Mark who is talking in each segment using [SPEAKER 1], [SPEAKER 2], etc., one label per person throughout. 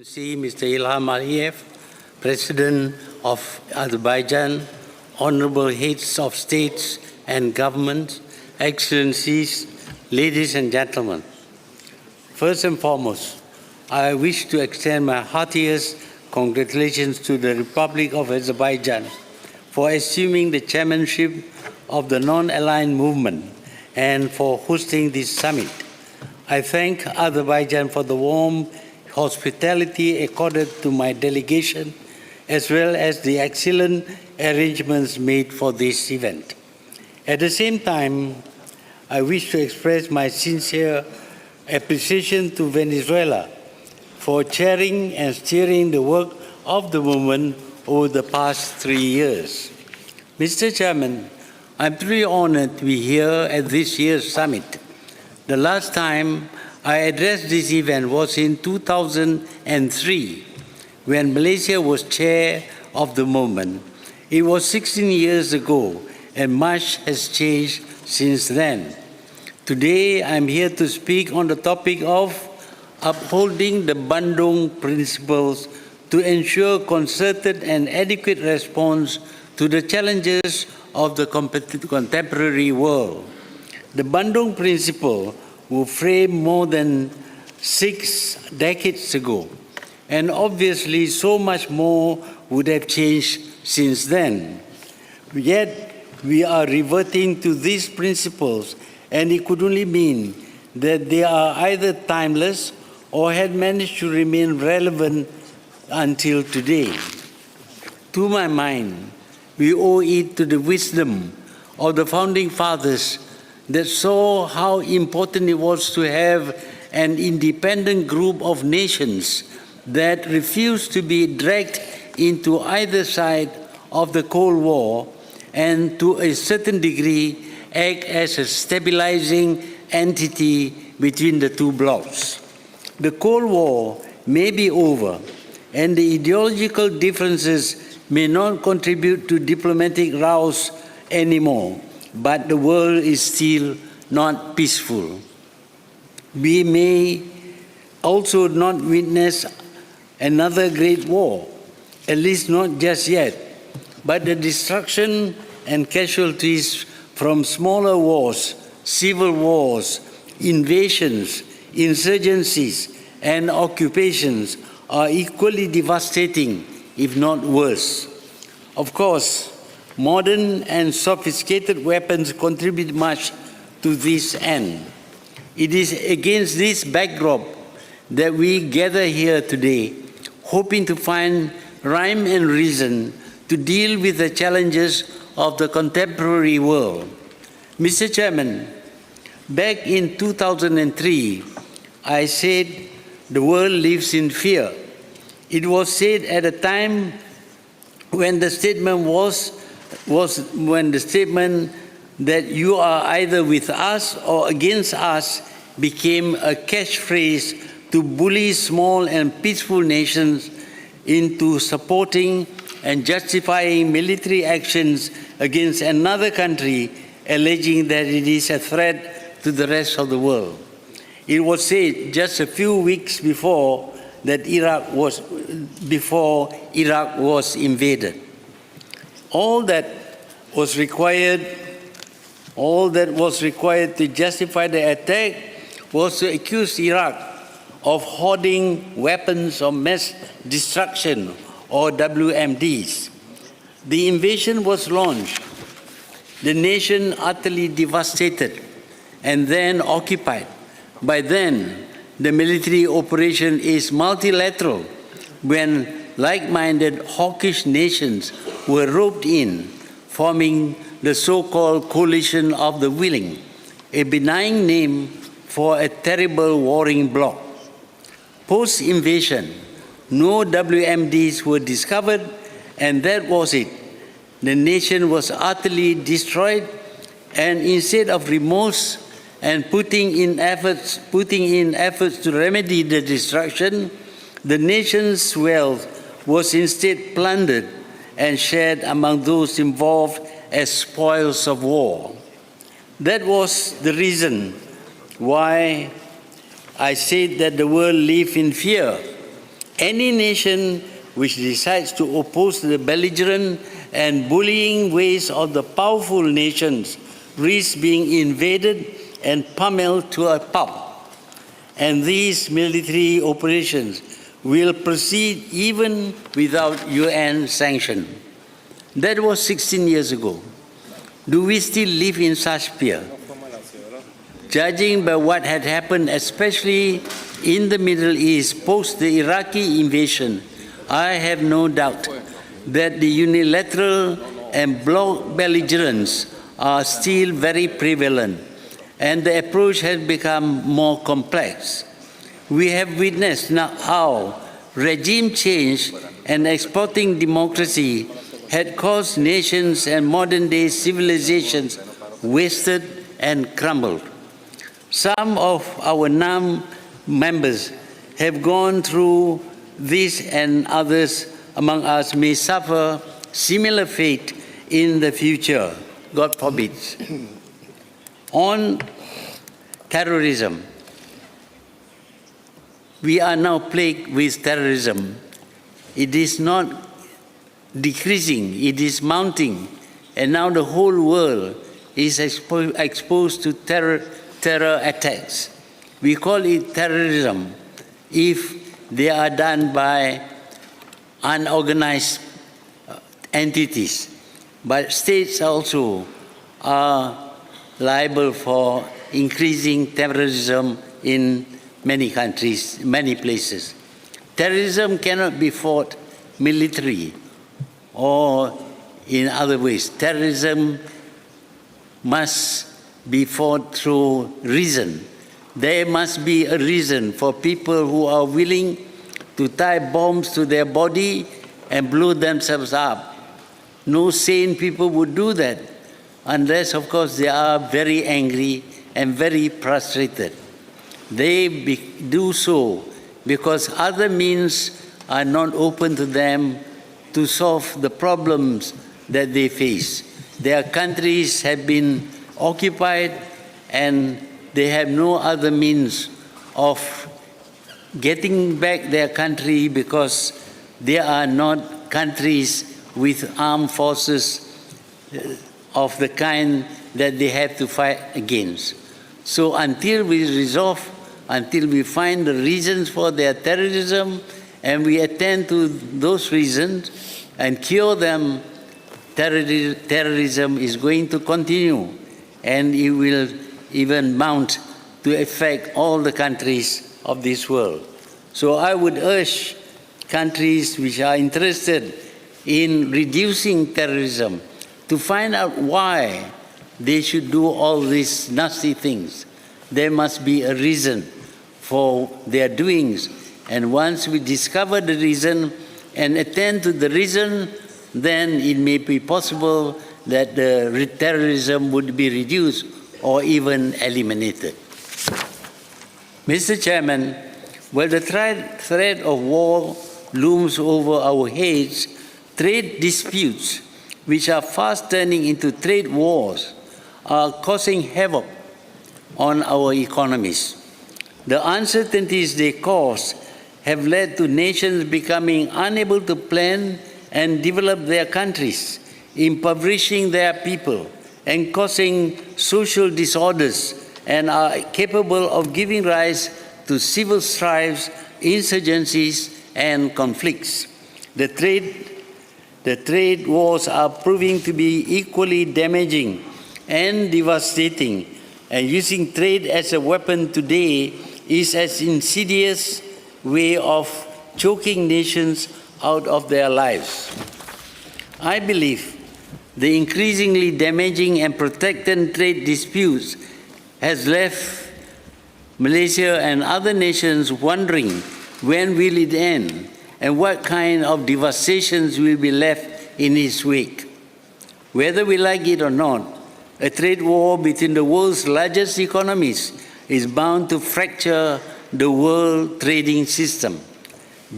[SPEAKER 1] See Mr. Ilham Aliyev, President of Azerbaijan, Honorable Heads of States and Governments, Excellencies, ladies and gentlemen. First and foremost, I wish to extend my heartiest congratulations to the Republic of Azerbaijan for assuming the chairmanship of the non-aligned movement and for hosting this summit. I thank Azerbaijan for the warm hospitality accorded to my delegation, as well as the excellent arrangements made for this event. At the same time, I wish to express my sincere appreciation to Venezuela for chairing and steering the work of the movement over the past 3 years. Mr. Chairman, I'm truly honored to be here at this year's summit. The last time I addressed this event was in 2003, when Malaysia was chair of the movement. It was 16 years ago, and much has changed since then. Today, I'm here to speak on the topic of upholding the Bandung principles to ensure concerted and adequate response to the challenges of the contemporary world. The Bandung principle were framed more than 6 decades ago, and obviously so much more would have changed since then. Yet, we are reverting to these principles, and it could only mean that they are either timeless or had managed to remain relevant until today. To my mind, we owe it to the wisdom of the Founding Fathers that saw how important it was to have an independent group of nations that refused to be dragged into either side of the Cold War and to a certain degree act as a stabilizing entity between the two blocs. The Cold War may be over, and the ideological differences may not contribute to diplomatic rows anymore, but the world is still not peaceful. We may also not witness another great war, at least not just yet, but the destruction and casualties from smaller wars, civil wars, invasions, insurgencies, and occupations are equally devastating, if not worse. Of course, modern and sophisticated weapons contribute much to this end. It is against this backdrop that we gather here today, hoping to find rhyme and reason to deal with the challenges of the contemporary world. Mr. Chairman, back in 2003, I said the world lives in fear. It was said at a time when the statement that you are either with us or against us became a catchphrase to bully small and peaceful nations into supporting and justifying military actions against another country, alleging that it is a threat to the rest of the world. It was said just a few weeks before Iraq was invaded. All that was required to justify the attack was to accuse Iraq of hoarding weapons of mass destruction, or WMDs. The invasion was launched, the nation utterly devastated, and then occupied. By then, the military operation is multilateral when like-minded hawkish nations were roped in, forming the so-called coalition of the willing, a benign name for a terrible warring bloc. Post-invasion, no WMDs were discovered, and that was it. The nation was utterly destroyed, and instead of remorse and putting in efforts to remedy the destruction, the nation's wealth was instead plundered and shared among those involved as spoils of war. That was the reason why I said that the world lived in fear. Any nation which decides to oppose the belligerent and bullying ways of the powerful nations risks being invaded and pummeled to a pulp. And these military operations will proceed even without UN sanction. That was 16 years ago. Do we still live in such fear? Judging by what had happened, especially in the Middle East post the Iraqi invasion, I have no doubt that the unilateral and bloc belligerents are still very prevalent, and the approach has become more complex. We have witnessed now how regime change and exporting democracy had caused nations and modern-day civilizations wasted and crumbled. Some of our members have gone through this, and others among us may suffer similar fate in the future, God forbid. On terrorism, we are now plagued with terrorism. It is not decreasing, it is mounting, and now the whole world is exposed to terror attacks. We call it terrorism if they are done by unorganized entities. But states also are liable for increasing terrorism in many countries, many places. Terrorism cannot be fought militarily or in other ways. Terrorism must be fought through reason. There must be a reason for people who are willing to tie bombs to their body and blow themselves up. No sane people would do that unless, of course, they are very angry and very frustrated. They do so because other means are not open to them to solve the problems that they face. Their countries have been occupied and they have no other means of getting back their country because they are not countries with armed forces of the kind that they have to fight against. So until we find the reasons for their terrorism and we attend to those reasons and cure them, terrorism is going to continue, and it will even mount to affect all the countries of this world. So I would urge countries which are interested in reducing terrorism to find out why they should do all these nasty things. There must be a reason for their doings. And once we discover the reason and attend to the reason, then it may be possible that the terrorism would be reduced or even eliminated. Mr. Chairman, while the threat of war looms over our heads, trade disputes, which are fast turning into trade wars, are causing havoc on our economies. The uncertainties they cause have led to nations becoming unable to plan and develop their countries, impoverishing their people, and causing social disorders, and are capable of giving rise to civil strifes, insurgencies, and conflicts. The trade wars are proving to be equally damaging and devastating, and using trade as a weapon today is an insidious way of choking nations out of their lives. I believe the increasingly damaging and protracted trade disputes has left Malaysia and other nations wondering when will it end and what kind of devastations will be left in its wake. Whether we like it or not, a trade war between the world's largest economies is bound to fracture the world trading system.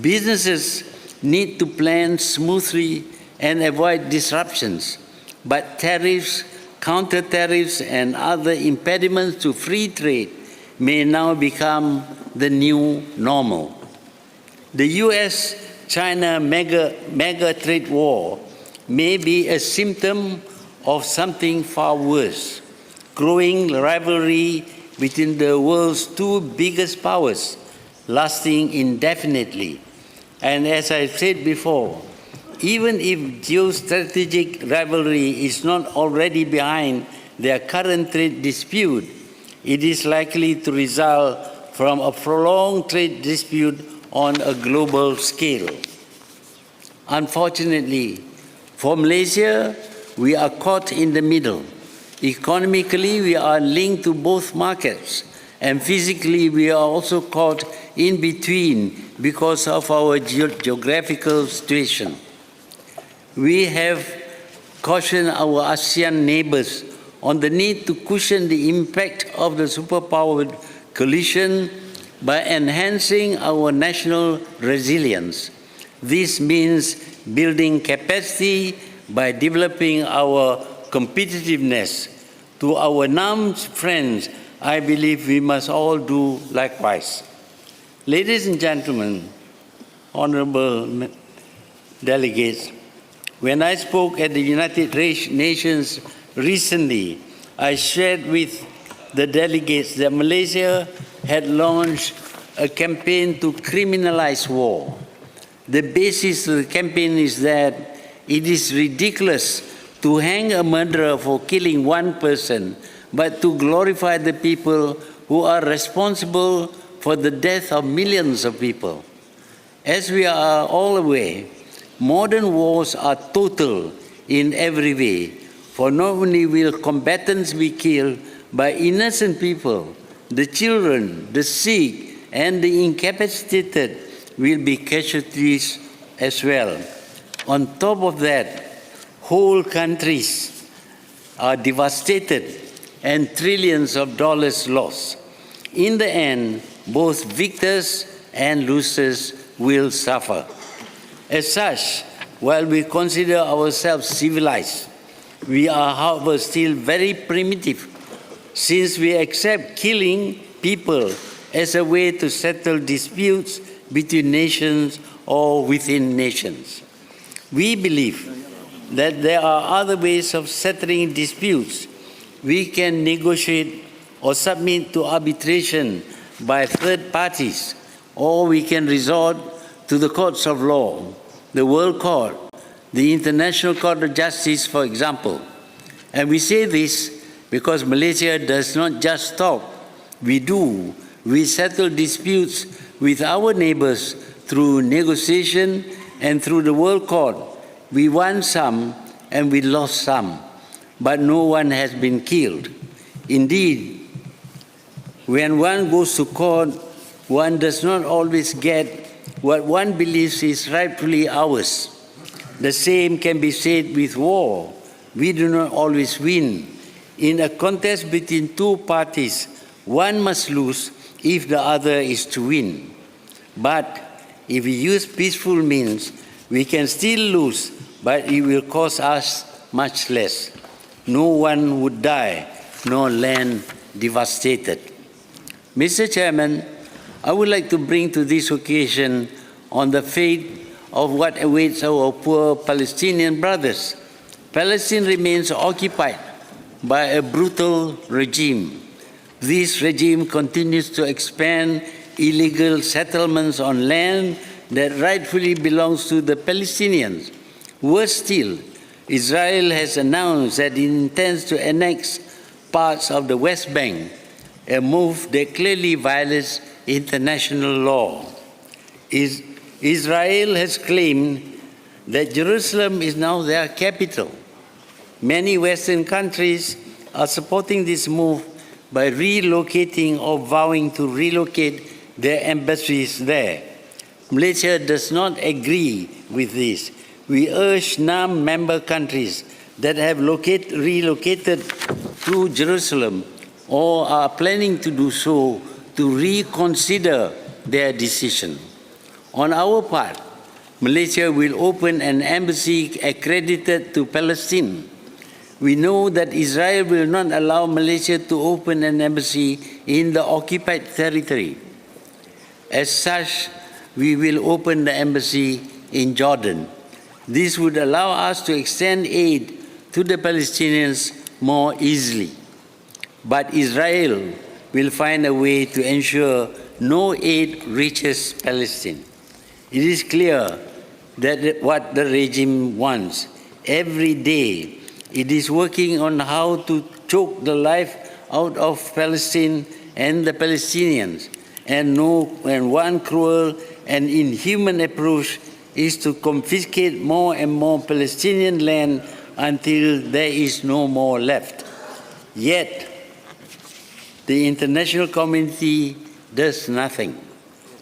[SPEAKER 1] Businesses need to plan smoothly and avoid disruptions, but tariffs, counter-tariffs, and other impediments to free trade may now become the new normal. The US-China mega trade war may be a symptom of something far worse, growing rivalry between the world's two biggest powers, lasting indefinitely. And as I said before, even if geostrategic rivalry is not already behind their current trade dispute, it is likely to result from a prolonged trade dispute on a global scale. Unfortunately, for Malaysia, we are caught in the middle. Economically, we are linked to both markets, and physically, we are also caught in between because of our geographical situation. We have cautioned our ASEAN neighbors on the need to cushion the impact of the superpower collision by enhancing our national resilience. This means building capacity by developing our competitiveness. To our numbed friends, I believe we must all do likewise. Ladies and gentlemen, honorable delegates, when I spoke at the United Nations recently, I shared with the delegates that Malaysia had launched a campaign to criminalize war. The basis of the campaign is that it is ridiculous to hang a murderer for killing one person, but to glorify the people who are responsible for the death of millions of people. As we are all aware, modern wars are total in every way, for not only will combatants be killed by innocent people, the children, the sick, and the incapacitated will be casualties as well. On top of that, whole countries are devastated and trillions of dollars lost. In the end, both victors and losers will suffer. As such, while we consider ourselves civilized, we are, however, still very primitive, since we accept killing people as a way to settle disputes between nations or within nations. We believe that there are other ways of settling disputes. We can negotiate or submit to arbitration by third parties, or we can resort to the courts of law, the World Court, the International Court of Justice, for example. And we say this because Malaysia does not just talk, we do. We settle disputes with our neighbors through negotiation and through the World Court. We won some and we lost some, but no one has been killed. Indeed, when one goes to court, one does not always get what one believes is rightfully ours. The same can be said with war. We do not always win. In a contest between two parties, one must lose if the other is to win. But if we use peaceful means, we can still lose, but it will cost us much less. No one would die, nor land devastated. Mr. Chairman, I would like to bring to this occasion on the fate of what awaits our poor Palestinian brothers. Palestine remains occupied by a brutal regime. This regime continues to expand illegal settlements on land that rightfully belongs to the Palestinians. Worse still, Israel has announced that it intends to annex parts of the West Bank, a move that clearly violates international law. Israel has claimed that Jerusalem is now their capital. Many Western countries are supporting this move by relocating or vowing to relocate their embassies there. Malaysia does not agree with this. We urge non-member countries that have relocated to Jerusalem or are planning to do so to reconsider their decision. On our part, Malaysia will open an embassy accredited to Palestine. We know that Israel will not allow Malaysia to open an embassy in the occupied territory. As such, we will open the embassy in Jordan. This would allow us to extend aid to the Palestinians more easily. But Israel will find a way to ensure no aid reaches Palestine. It is clear that what the regime wants. Every day, it is working on how to choke the life out of Palestine and the Palestinians. And one cruel and inhuman approach is to confiscate more and more Palestinian land until there is no more left. Yet, the international community does nothing.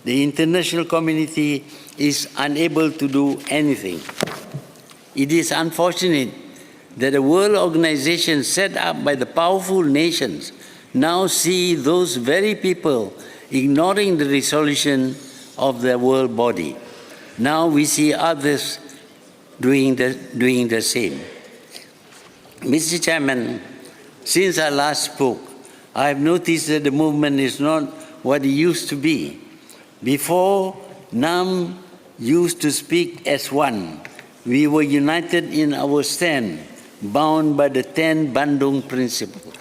[SPEAKER 1] The international community is unable to do anything. It is unfortunate that a world organization set up by the powerful nations now see those very people ignoring the resolution of the world body. Now we see others doing the same. Mr. Chairman, since I last spoke, I have noticed that the movement is not what it used to be. Before, NAM used to speak as one. We were united in our stand, bound by the 10 Bandung Principles.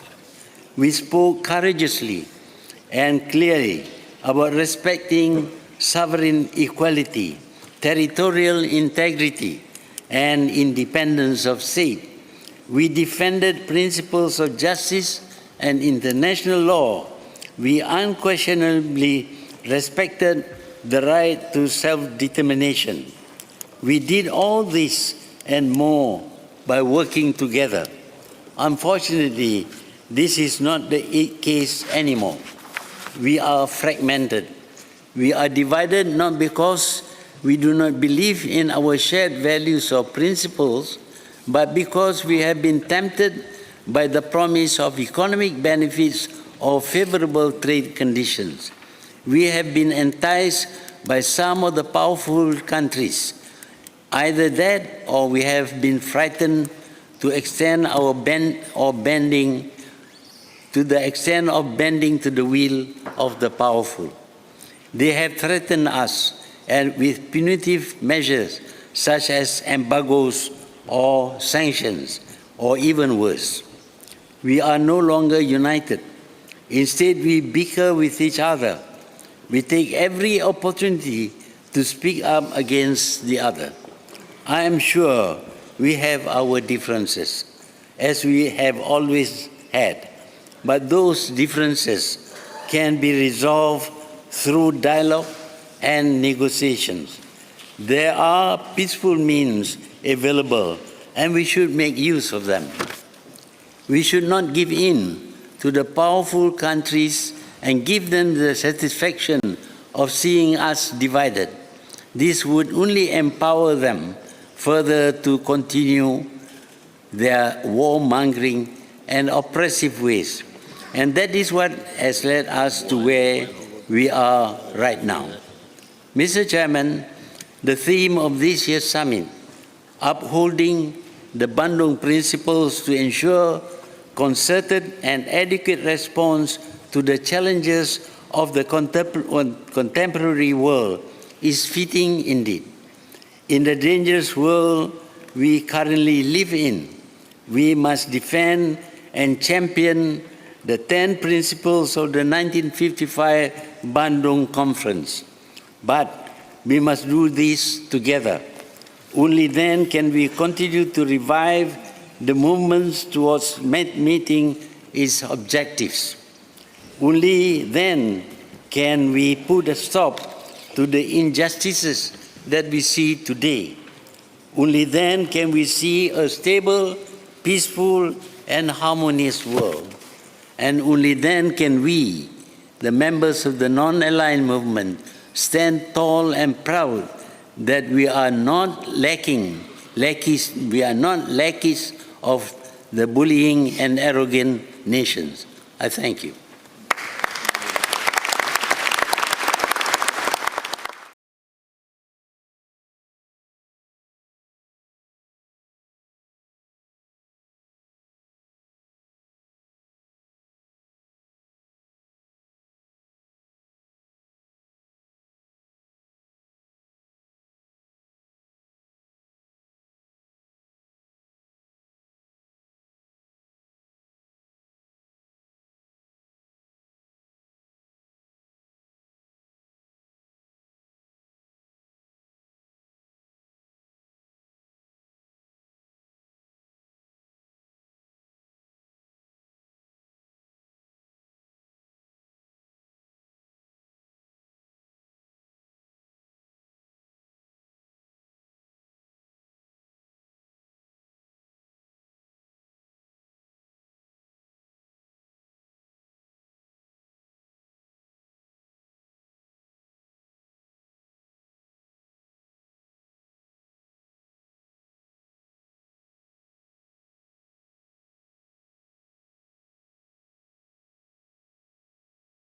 [SPEAKER 1] We spoke courageously and clearly about respecting sovereign equality, territorial integrity, and independence of state. We defended principles of justice and international law. We unquestionably respected the right to self-determination. We did all this and more by working together. Unfortunately, this is not the case anymore. We are fragmented. We are divided not because we do not believe in our shared values or principles, but because we have been tempted by the promise of economic benefits or favorable trade conditions. We have been enticed by some of the powerful countries. Either that or we have been frightened to extend our bending to the extent of bending to the will of the powerful. They have threatened us and with punitive measures such as embargoes or sanctions, or even worse. We are no longer united. Instead, we bicker with each other. We take every opportunity to speak up against the other. I am sure we have our differences, as we have always had, but those differences can be resolved through dialogue and negotiations. There are peaceful means available, and we should make use of them. We should not give in to the powerful countries and give them the satisfaction of seeing us divided. This would only empower them further to continue their warmongering and oppressive ways. And that is what has led us to where we are right now. Mr. Chairman, the theme of this year's summit, upholding the Bandung Principles to ensure concerted and adequate response to the challenges of the contemporary world, is fitting indeed. In the dangerous world we currently live in, we must defend and champion the 10 principles of the 1955 Bandung Conference. But we must do this together. Only then can we continue to revive the movements towards meeting its objectives. Only then can we put a stop to the injustices that we see today. Only then can we see a stable, peaceful, and harmonious world. And only then can we, the members of the non-aligned movement, stand tall and proud that we are not lackeys of the bullying and arrogant nations. I thank you.